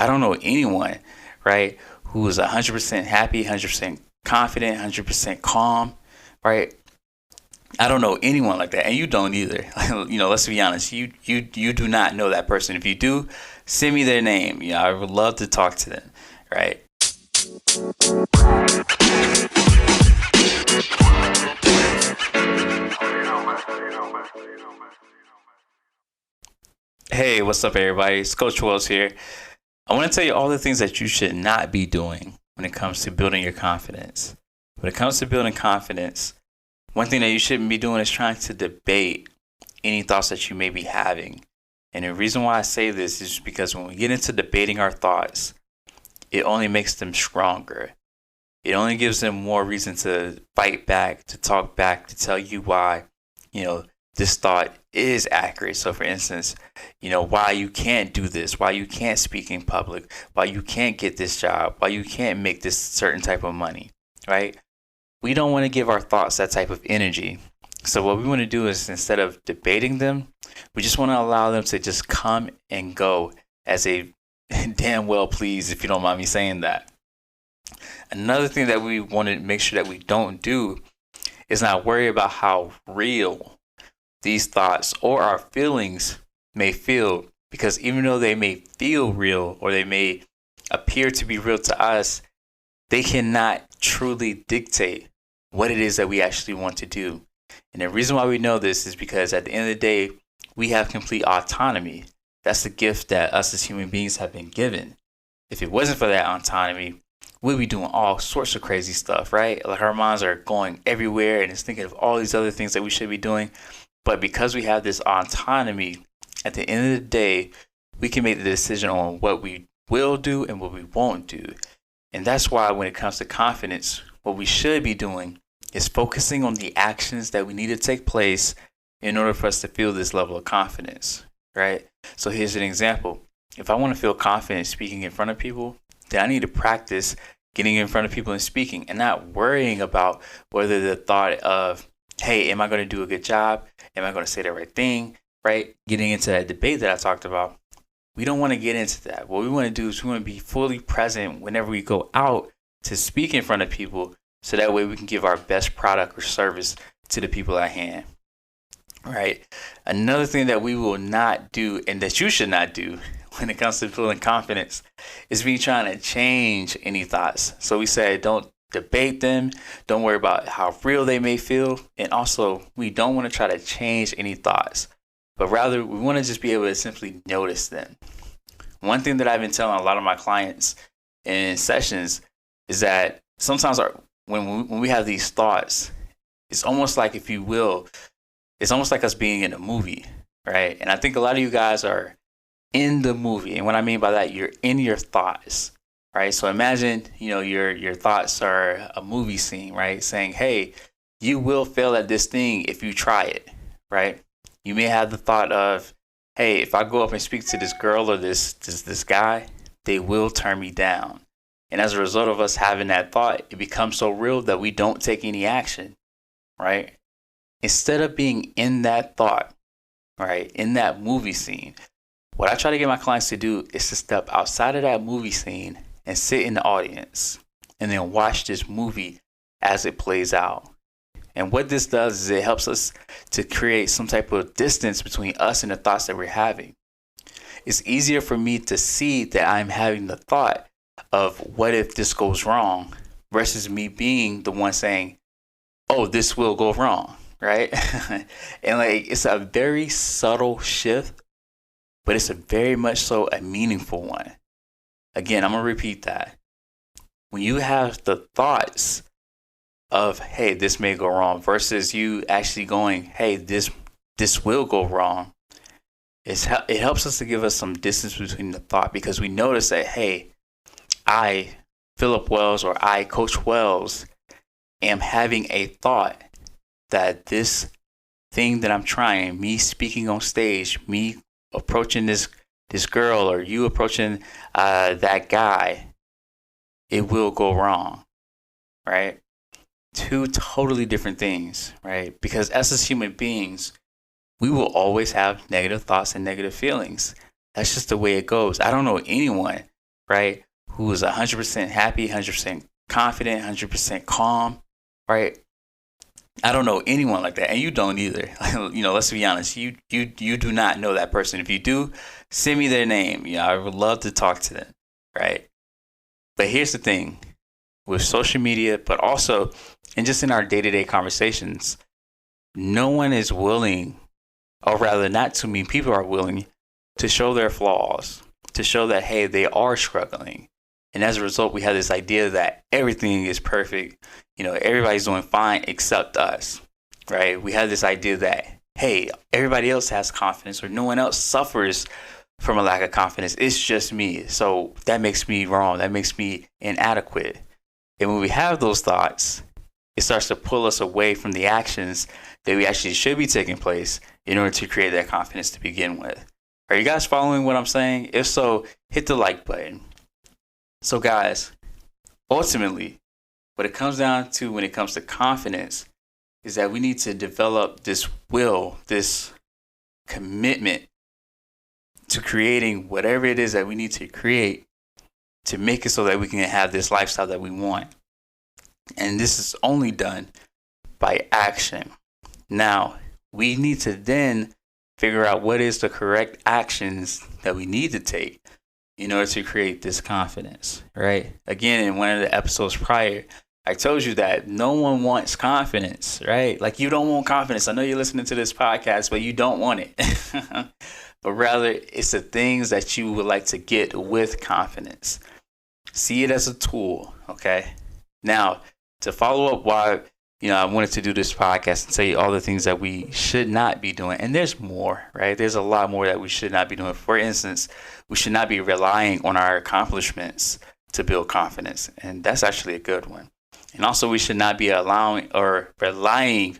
I don't know anyone, right, who is 100% happy, 100% confident, 100% calm, right? I don't know anyone like that, and you don't either. Let's be honest. You do not know that person. If you do, send me their name. I would love to talk to them, right? Hey, what's up, everybody? It's Coach Wells here. I want to tell you all the things that you should not be doing when it comes to building your confidence. When it comes to building confidence, one thing that you shouldn't be doing is trying to debate any thoughts that you may be having. And the reason why I say this is because when we get into debating our thoughts, it only makes them stronger. It only gives them more reason to fight back, to talk back, to tell you why, this thought is accurate. So for instance, why you can't do this, why you can't speak in public, why you can't get this job, why you can't make this certain type of money, right? We don't want to give our thoughts that type of energy. So what we want to do is, instead of debating them, we just want to allow them to just come and go as a damn well please, if you don't mind me saying that. Another thing that we want to make sure that we don't do is not worry about how real these thoughts or our feelings may feel, because even though they may feel real or they may appear to be real to us, they cannot truly dictate what it is that we actually want to do. And the reason why we know this is because at the end of the day, we have complete autonomy. That's the gift that us as human beings have been given. If it wasn't for that autonomy, we'd be doing all sorts of crazy stuff, right? Like our minds are going everywhere and it's thinking of all these other things that we should be doing. But because we have this autonomy, at the end of the day, we can make the decision on what we will do and what we won't do. And that's why when it comes to confidence, what we should be doing is focusing on the actions that we need to take place in order for us to feel this level of confidence, right? So here's an example. If I want to feel confident speaking in front of people, then I need to practice getting in front of people and speaking and not worrying about whether the thought of, hey, am I going to do a good job? Am I going to say the right thing? Right? Getting into that debate that I talked about. We don't want to get into that. What we want to do is we want to be fully present whenever we go out to speak in front of people, so that way we can give our best product or service to the people at hand. Right? Another thing that we will not do, and that you should not do when it comes to feeling confidence, is me trying to change any thoughts. So we said don't debate them. Don't worry about how real they may feel. And also, we don't want to try to change any thoughts, but rather we want to just be able to simply notice them. One thing that I've been telling a lot of my clients in sessions is that sometimes when we have these thoughts, it's almost like, if you will, it's almost like us being in a movie, right? And I think a lot of you guys are in the movie. And what I mean by that, you're in your thoughts. Right. So imagine, your thoughts are a movie scene, right? Saying, hey, you will fail at this thing if you try it. Right. You may have the thought of, hey, if I go up and speak to this girl or this guy, they will turn me down. And as a result of us having that thought, it becomes so real that we don't take any action. Right. Instead of being in that thought, right, in that movie scene, what I try to get my clients to do is to step outside of that movie scene and sit in the audience and then watch this movie as it plays out. And what this does is it helps us to create some type of distance between us and the thoughts that we're having. It's easier for me to see that I'm having the thought of what if this goes wrong versus me being the one saying, oh, this will go wrong, right? And it's a very subtle shift, but it's a very much so a meaningful one. Again, I'm going to repeat that. When you have the thoughts of, hey, this may go wrong, versus you actually going, hey, this will go wrong, it helps us to give us some distance between the thought, because we notice that, hey, I, Philip Wells, or I, Coach Wells, am having a thought that this thing that I'm trying, me speaking on stage, me approaching this girl, or you approaching that guy, it will go wrong, right? Two totally different things, right? Because as human beings, we will always have negative thoughts and negative feelings. That's just the way it goes. I don't know anyone right? Who is 100% happy, 100% confident, 100% calm, right? I don't know anyone like that, and you don't either. Let's be honest. You do not know that person. If you do, send me their name. I would love to talk to them, right? But here's the thing with social media, but also, and just in our day-to-day conversations, no one is willing, or rather, not too many people are willing to show their flaws, to show that, hey, they are struggling. And as a result, we have this idea that everything is perfect. Everybody's doing fine except us, right? We have this idea that, hey, everybody else has confidence or no one else suffers from a lack of confidence. It's just me. So that makes me wrong. That makes me inadequate. And when we have those thoughts, it starts to pull us away from the actions that we actually should be taking place in order to create that confidence to begin with. Are you guys following what I'm saying? If so, hit the like button. So guys, ultimately, what it comes down to when it comes to confidence is that we need to develop this will, this commitment to creating whatever it is that we need to create to make it so that we can have this lifestyle that we want. And this is only done by action. Now, we need to then figure out what is the correct actions that we need to take in order to create this confidence, right? Again, in one of the episodes prior, I told you that no one wants confidence, right? Like, you don't want confidence. I know you're listening to this podcast, but you don't want it. But rather, it's the things that you would like to get with confidence. See it as a tool, okay? Now, to follow up why I wanted to do this podcast and tell you all the things that we should not be doing. And there's more, right? There's a lot more that we should not be doing. For instance, we should not be relying on our accomplishments to build confidence. And that's actually a good one. And also, we should not be allowing or relying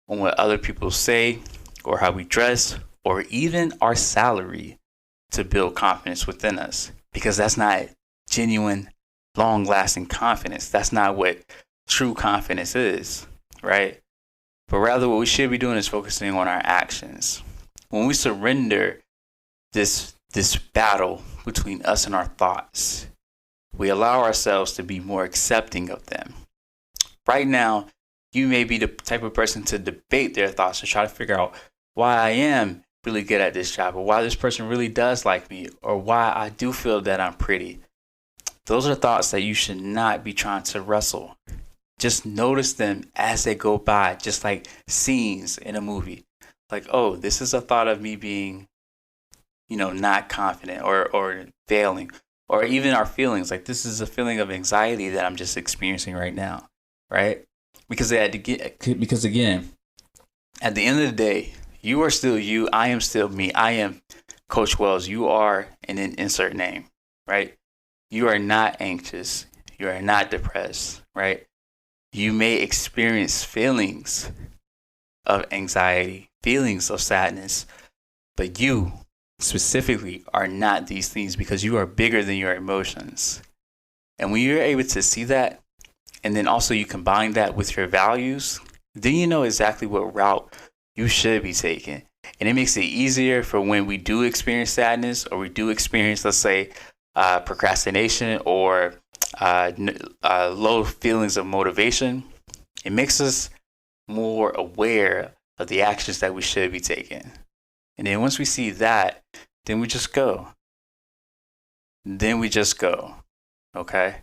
on what other people say or how we dress or even our salary to build confidence within us, because that's not genuine, long-lasting confidence. That's not what true confidence is, right? But rather, what we should be doing is focusing on our actions. When we surrender this battle between us and our thoughts, we allow ourselves to be more accepting of them. Right now, you may be the type of person to debate their thoughts to try to figure out why I am really good at this job, or why this person really does like me, or why I do feel that I'm pretty. Those are thoughts that you should not be trying to wrestle. Just notice them as they go by, just like scenes in a movie. Like, oh, this is a thought of me being, not confident or failing, or even our feelings. Like, this is a feeling of anxiety that I'm just experiencing right now, right? Because again, at the end of the day, you are still you. I am still me. I am Coach Wells. You are an insert name, right? You are not anxious. You are not depressed, right? You may experience feelings of anxiety, feelings of sadness, but you specifically are not these things, because you are bigger than your emotions. And when you're able to see that, and then also you combine that with your values, then you know exactly what route you should be taking. And it makes it easier for when we do experience sadness, or we do experience, let's say, procrastination or low feelings of motivation. It makes us more aware of the actions that we should be taking. And then once we see that, then we just go. Okay?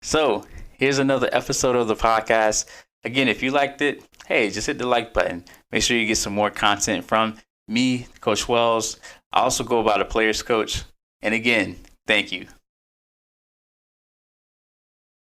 So here's another episode of the podcast. Again, if you liked it, hey, just hit the like button. Make sure you get some more content from me, Coach Wells. I also go by the Players Coach. And again, thank you.